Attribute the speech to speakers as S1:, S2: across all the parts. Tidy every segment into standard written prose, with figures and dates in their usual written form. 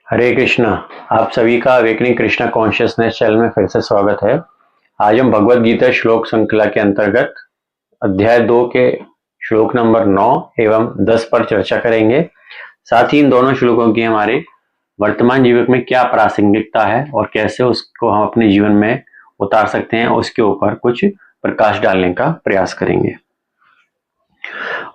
S1: हरे कृष्णा। आप सभी का अवेकनिंग कृष्णा कॉन्शियसनेस चैनल में फिर से स्वागत है। आज हम भगवत गीता श्लोक श्रृंखला के अंतर्गत अध्याय 2 के श्लोक नंबर 9 एवं 10 पर चर्चा करेंगे। साथ ही इन दोनों श्लोकों की हमारे वर्तमान जीवन में क्या प्रासंगिकता है और कैसे उसको हम अपने जीवन में उतार सकते हैं, उसके ऊपर कुछ प्रकाश डालने का प्रयास करेंगे।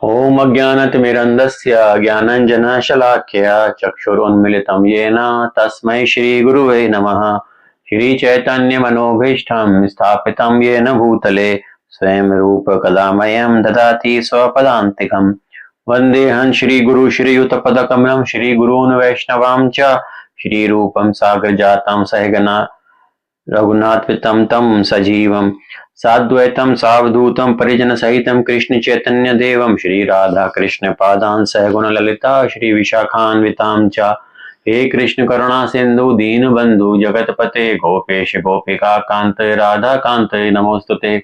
S1: ओम अज्ञानतिमिरन्धस्य ज्ञानाञ्जनशलाकया चक्षुरुन्मीलितं येन तस्मै श्रीगुरुवे नमः। श्रीचैतन्यमनोभीष्टं स्थापितं येन भूतले स्वयं रूप कदा मह्यं ददाति स्वपदान्तिकम्। वन्देऽहं श्रीगुरु श्रीयुतपदकमलं श्रीगुरून् वैष्णवां च श्रीरूपं साग्रजातं सहगना रघुनाथपितं तं सजीवं साद्वैतं सावधूतं परिजन सहितं कृष्ण चैतन्य देवं श्री राधा कृष्ण पादान् सहगुण ललिता श्री विशाखान्वितां च। हे कृष्ण करुणा सिंधु दीन बंधु जगतपते गोपेश गोपिका कांत राधा कांत नमोस्तुते।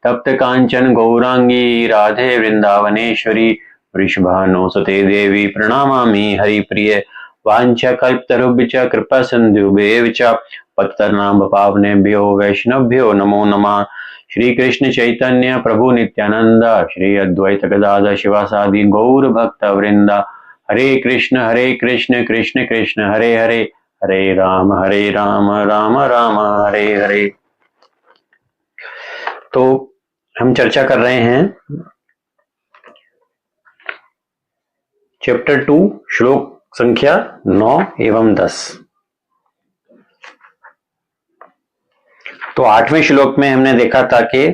S1: तप्त कांचन गौरांगी राधे वृंदावनेश्वरी वृषभानुसुते देवी प्रणमामि हरिप्रिये। वाञ्छाकल्पतरुभ्यश्च कृपा सिन्धुभ्येव च पतितानां पावनेभ्यो वैष्णवभ्यो नमो नमः। श्री कृष्ण चैतन्य प्रभु नित्यानंद श्री अद्वैत गदाधर शिवासादि गौर भक्त वृंदा। हरे कृष्ण कृष्ण कृष्ण हरे हरे, हरे राम राम राम हरे हरे। तो हम चर्चा कर रहे हैं चैप्टर 2 श्लोक संख्या 9 एवं 10। तो 8वें श्लोक में हमने देखा था कि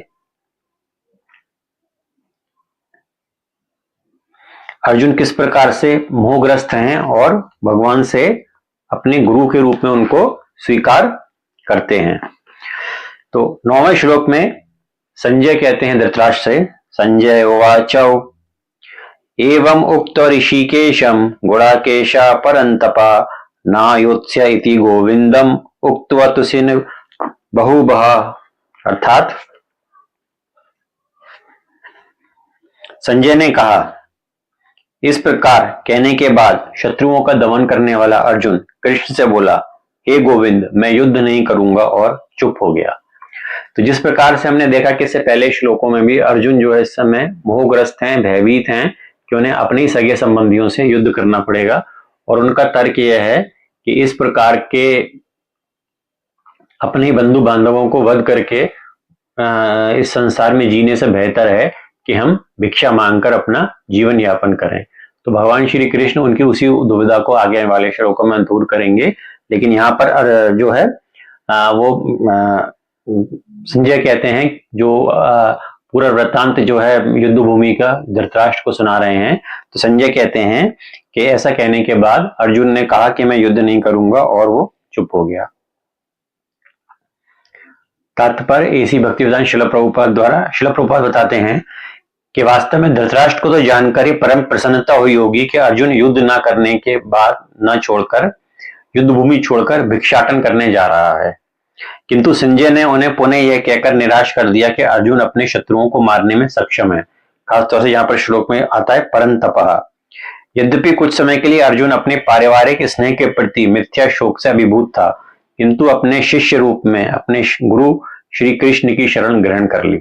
S1: अर्जुन किस प्रकार से मोहग्रस्त हैं और भगवान से अपने गुरु के रूप में उनको स्वीकार करते हैं। तो 9वें श्लोक में संजय कहते हैं धृतराष्ट्र से, संजय उवाचौ एवं उक्त ऋषिकेशम गुणाकेशा परंतपा नायोत्स्य इति गोविंदम उक्त्वा तुसिन बहुबह। अर्थात संजय ने कहा, इस प्रकार कहने के बाद शत्रुओं का दमन करने वाला अर्जुन कृष्ण से बोला, हे गोविंद मैं युद्ध नहीं करूंगा, और चुप हो गया। तो जिस प्रकार से हमने देखा कि इससे पहले श्लोकों में भी अर्जुन जो है इस समय मोहग्रस्त हैं, भयभीत हैं कि उन्हें अपने ही सगे संबंधियों से युद्ध करना पड़ेगा। और उनका तर्क यह है कि इस प्रकार के अपने बंधु बांधवों को वध करके इस संसार में जीने से बेहतर है कि हम भिक्षा मांगकर अपना जीवन यापन करें। तो भगवान श्री कृष्ण उनकी उसी दुविधा को आगे वाले श्लोकों में दूर करेंगे। लेकिन यहाँ पर जो है वो संजय कहते हैं, जो पूरा वृत्तांत जो है युद्ध भूमि का धृतराष्ट्र को सुना रहे हैं। तो संजय कहते हैं कि ऐसा कहने के बाद अर्जुन ने कहा कि मैं युद्ध नहीं करूंगा, और वो चुप हो गया। तात्पर्य एसी भक्तिवेदांत शिल प्रभुपाद द्वारा, शिल प्रभुपाद बताते हैं कि वास्तव में धृतराष्ट्र को तो जानकर ही परम प्रसन्नता हुई होगी कि अर्जुन युद्ध ना करने के बाद न छोड़कर, युद्ध भूमि छोड़कर भिक्षाटन करने जा रहा है। किंतु संजय ने उन्हें पुनः यह कहकर निराश कर दिया कि अर्जुन अपने शत्रुओं को मारने में सक्षम है। खासतौर से यहाँ पर श्लोक में आता है परंतपः। यद्यपि कुछ समय के लिए अर्जुन अपने पारिवारिक स्नेह के प्रति मिथ्या शोक से अभिभूत था, किंतु अपने शिष्य रूप में अपने गुरु श्री कृष्ण की शरण ग्रहण कर ली।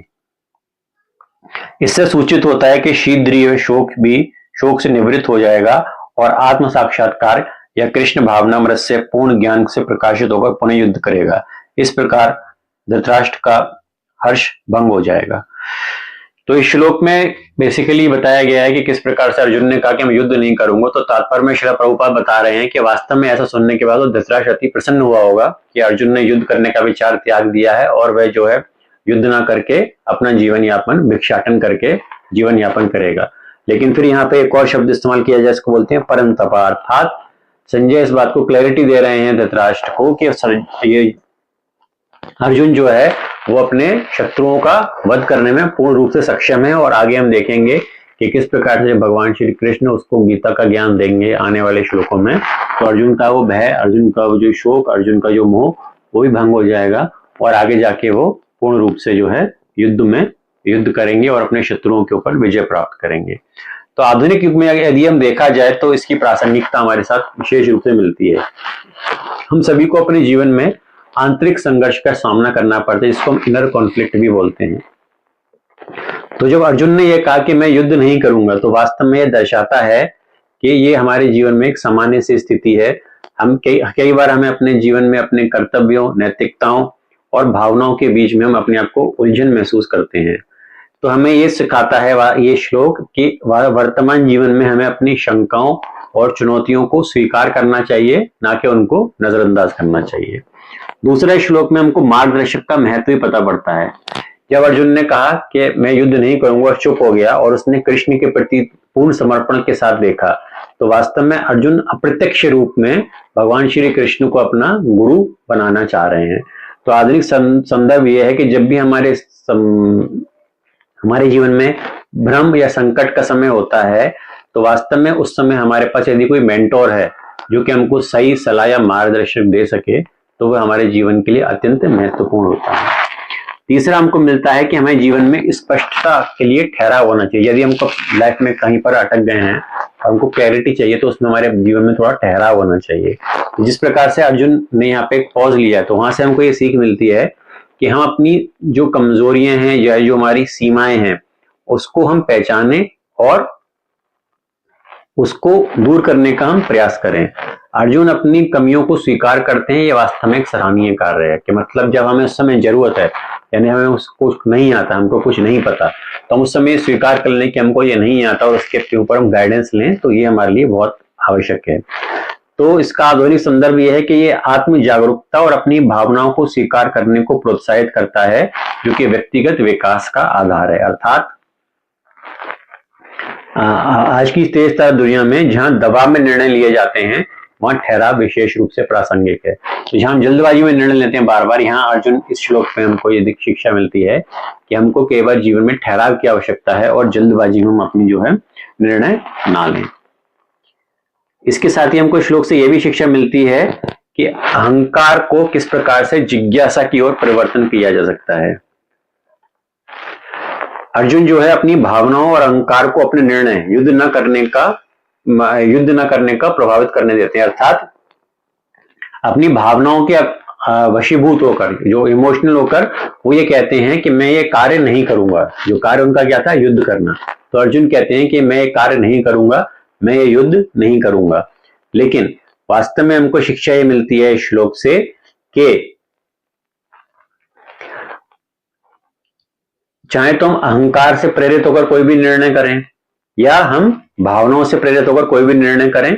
S1: इससे सूचित होता है कि शीघ्र ही शोक से निवृत्त हो जाएगा और आत्म साक्षात्कार या कृष्ण भावनामृत से पूर्ण ज्ञान से प्रकाशित होकर पुनः युद्ध करेगा। इस प्रकार धृतराष्ट्र का हर्ष भंग हो जाएगा। तो इस श्लोक में बेसिकली बताया गया है कि किस प्रकार से अर्जुन ने कहा कि मैं युद्ध नहीं करूंगा। तो तात्पर्य में श्रील प्रभुपाद बता रहे हैं कि वास्तव में ऐसा सुनने के बाद वो धृतराष्ट्र अति प्रसन्न हुआ होगा कि अर्जुन ने युद्ध करने का विचार त्याग दिया है और वह जो है युद्ध ना करके अपना जीवन यापन भिक्षाटन करके जीवन यापन करेगा। लेकिन फिर यहाँ पे एक और शब्द इस्तेमाल किया जाए, इसको बोलते हैं परंतपा। अर्थात संजय इस बात को क्लैरिटी दे रहे हैं धृतराष्ट्र को कि ये अर्जुन जो है वो अपने शत्रुओं का वध करने में पूर्ण रूप से सक्षम है। और आगे हम देखेंगे कि किस प्रकार से भगवान श्री कृष्ण उसको गीता का ज्ञान देंगे आने वाले श्लोकों में। तो अर्जुन का वो भय, अर्जुन का वो जो शोक, अर्जुन का जो मोह, वो भी भंग हो जाएगा और आगे जाके वो पूर्ण रूप से जो है युद्ध करेंगे और अपने शत्रुओं के ऊपर विजय प्राप्त करेंगे। तो आधुनिक युग में यदि हम देखा जाए तो इसकी प्रासंगिकता हमारे साथ विशेष रूप से मिलती है। हम सभी को अपने जीवन में आंतरिक संघर्ष का सामना करना पड़ता है, जिसको हम इनर कॉन्फ्लिक्ट भी बोलते हैं। तो जब अर्जुन ने यह कहा कि मैं युद्ध नहीं करूंगा, तो वास्तव में यह दर्शाता है कि ये हमारे जीवन में एक सामान्य सी स्थिति है। हम कई बार हमें अपने जीवन में अपने कर्तव्यों, नैतिकताओं और भावनाओं के बीच में हम अपने आप को उलझन महसूस करते हैं। तो हमें ये सिखाता है ये श्लोक कि वर्तमान जीवन में हमें अपनी शंकाओं और चुनौतियों को स्वीकार करना चाहिए, ना कि उनको नजरअंदाज करना चाहिए। दूसरे श्लोक में हमको मार्गदर्शक का महत्व भी पता पड़ता है। जब अर्जुन ने कहा कि मैं युद्ध नहीं करूंगा, चुप हो गया और उसने कृष्ण के प्रति पूर्ण समर्पण के साथ देखा, तो वास्तव में अर्जुन अप्रत्यक्ष रूप में भगवान श्री कृष्ण को अपना गुरु बनाना चाह रहे हैं। तो आधुनिक संदर्भ यह है कि जब भी हमारे जीवन में भ्रम या संकट का समय होता है, तो वास्तव में उस समय हमारे पास यदि कोई मेंटोर है जो कि हमको सही सलाह या मार्गदर्शन दे सके, तो वह हमारे जीवन के लिए अत्यंत महत्वपूर्ण होता है। तीसरा हमको मिलता है कि हमें जीवन में स्पष्टता के लिए ठहराव होना चाहिए। यदि हमको लाइफ में कहीं पर अटक गए हैं और हमको क्लैरिटी चाहिए, तो उसमें हमारे जीवन में थोड़ा ठहराव होना चाहिए। जिस प्रकार से अर्जुन ने यहाँ पे एक पॉज लिया, तो वहां से हमको ये सीख मिलती है कि हम अपनी जो कमजोरियां हैं या जो हमारी सीमाएं हैं, उसको हम पहचाने और उसको दूर करने का हम प्रयास करें। अर्जुन अपनी कमियों को स्वीकार करते हैं, ये वास्तव में एक सराहनीय कार्य है। कि मतलब जब हमें उस समय जरूरत है, यानी हमें उसको नहीं आता, हमको कुछ नहीं पता, तो हम उस समय स्वीकार कर लें कि हमको ये नहीं आता और उसके ऊपर हम गाइडेंस लें, तो ये हमारे लिए बहुत आवश्यक है। तो इसका आधुनिक संदर्भ ये है कि ये आत्म जागरूकता और अपनी भावनाओं को स्वीकार करने को प्रोत्साहित करता है, जो कि व्यक्तिगत विकास का आधार है। अर्थात आज की तेज तर्क दुनिया में जहां दबाव में निर्णय लिए जाते हैं, वहां ठहराव विशेष रूप से प्रासंगिक है। तो जहां हम जल्दबाजी में निर्णय लेते हैं बार बार, यहाँ अर्जुन इस श्लोक में हमको ये शिक्षा मिलती है कि हमको कई बार जीवन में ठहराव की आवश्यकता है और जल्दबाजी में हम अपनी जो है निर्णय ना लें। इसके साथ ही हमको श्लोक से यह भी शिक्षा मिलती है कि अहंकार को किस प्रकार से जिज्ञासा की ओर परिवर्तन किया जा सकता है। अर्जुन जो है अपनी भावनाओं और अहंकार को अपने निर्णय युद्ध न करने का प्रभावित करने देते हैं। अर्थात अपनी भावनाओं के वशीभूत होकर, जो इमोशनल होकर, वो ये कहते हैं कि मैं ये कार्य नहीं करूंगा। जो कार्य उनका क्या था, युद्ध करना। तो अर्जुन कहते हैं कि मैं ये कार्य नहीं करूंगा, मैं ये युद्ध नहीं करूंगा। लेकिन वास्तव में हमको शिक्षा ये मिलती है इस श्लोक से कि चाहे तो हम अहंकार से प्रेरित होकर कोई भी निर्णय करें या हम भावनाओं से प्रेरित होकर कोई भी निर्णय करें,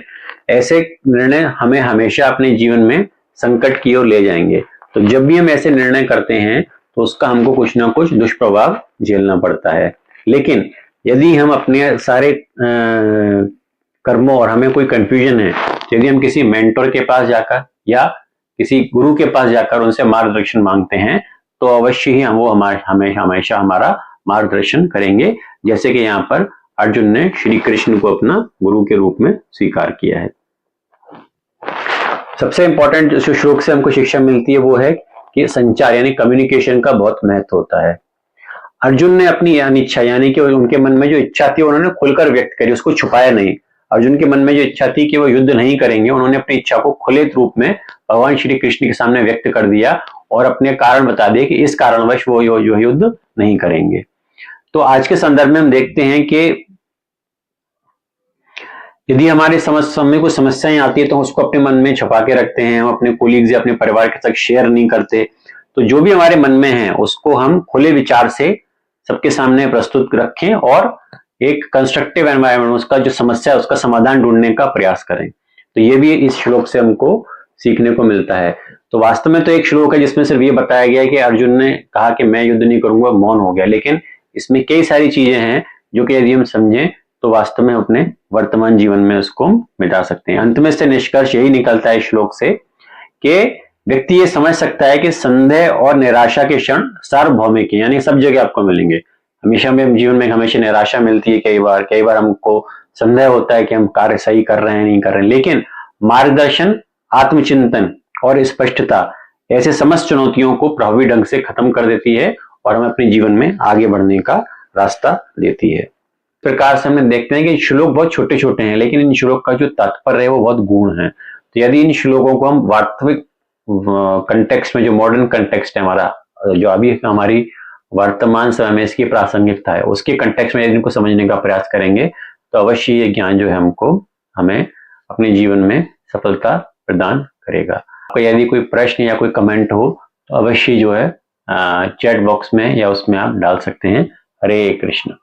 S1: ऐसे निर्णय हमें हमेशा अपने जीवन में संकट की ओर ले जाएंगे। तो जब भी हम ऐसे निर्णय करते हैं, तो उसका हमको कुछ ना कुछ दुष्प्रभाव झेलना पड़ता है। लेकिन यदि हम अपने सारे कर्मों और हमें कोई कंफ्यूजन है, तो यदि हम किसी मेंटर के पास जाकर या किसी गुरु के पास जाकर उनसे मार्गदर्शन मांगते हैं, तो अवश्य ही वो हमेशा हमारा मार्गदर्शन करेंगे, जैसे कि यहाँ पर अर्जुन ने श्री कृष्ण को अपना गुरु के रूप में स्वीकार किया है। सबसे इंपॉर्टेंट जो श्लोक से हमको शिक्षा मिलती है वो है कि संचार यानी कम्युनिकेशन का बहुत महत्व होता है। अर्जुन ने अपनी अनिच्छा यानी कि उनके मन में जो इच्छा थी उन्होंने खुलकर व्यक्त करी, उसको छुपाया नहीं। अर्जुन के मन में जो इच्छा थी कि वो युद्ध नहीं करेंगे, उन्होंने अपनी इच्छा को खुले रूप में भगवान श्री कृष्ण के सामने व्यक्त कर दिया और अपने कारण बता दिए कि इस कारणवश वो जो युद्ध नहीं करेंगे। तो आज के संदर्भ में हम देखते हैं कि यदि हमारे समय कोई समस्याएं आती है, तो उसको अपने मन में छुपा के रखते हैं, हम अपने कोलीग्स या अपने परिवार के साथ शेयर नहीं करते। तो जो भी हमारे मन में है उसको हम खुले विचार से सबके सामने प्रस्तुत रखें और एक कंस्ट्रक्टिव एनवायरनमेंट, उसका जो समस्या है उसका समाधान ढूंढने का प्रयास करें। तो ये भी इस श्लोक से हमको सीखने को मिलता है। तो वास्तव में तो एक श्लोक है जिसमें सिर्फ ये बताया गया है कि अर्जुन ने कहा कि मैं युद्ध नहीं करूंगा, मौन हो गया, लेकिन इसमें कई सारी चीजें हैं जो कि यदि हम समझें तो वास्तव में अपने वर्तमान जीवन में उसको मिटा सकते हैं। अंत में से निष्कर्ष यही निकलता है श्लोक से कि व्यक्ति ये समझ सकता है कि संदेह और निराशा के क्षण सार्वभौमिक है, यानी सब जगह आपको मिलेंगे। हमेशा में जीवन में हमेशा निराशा मिलती है, कई बार हमको संदेह होता है कि हम कार्य सही कर रहे हैं नहीं कर रहे हैं, लेकिन मार्गदर्शन, आत्मचिंतन और स्पष्टता ऐसे समस्त चुनौतियों को प्रभावी ढंग से खत्म कर देती है और हमें अपने जीवन में आगे बढ़ने का रास्ता देती है। प्रकार से हम देखते हैं कि श्लोक बहुत छोटे छोटे हैं, लेकिन इन श्लोक का जो तात्पर्य है वो बहुत गूढ़ है। तो यदि इन श्लोकों को हम वास्तविक कंटेक्स्ट में, जो मॉडर्न कंटेक्स्ट है हमारा, जो अभी हमारी वर्तमान समय में इसकी प्रासंगिकता है, उसके कंटेक्स्ट में यदि इनको समझने का प्रयास करेंगे तो अवश्य ये ज्ञान जो है हमें अपने जीवन में सफलता प्रदान करेगा। आपका यदि कोई प्रश्न या कोई कमेंट हो तो अवश्य जो है चैट बॉक्स में या उसमें आप डाल सकते हैं। हरे कृष्ण।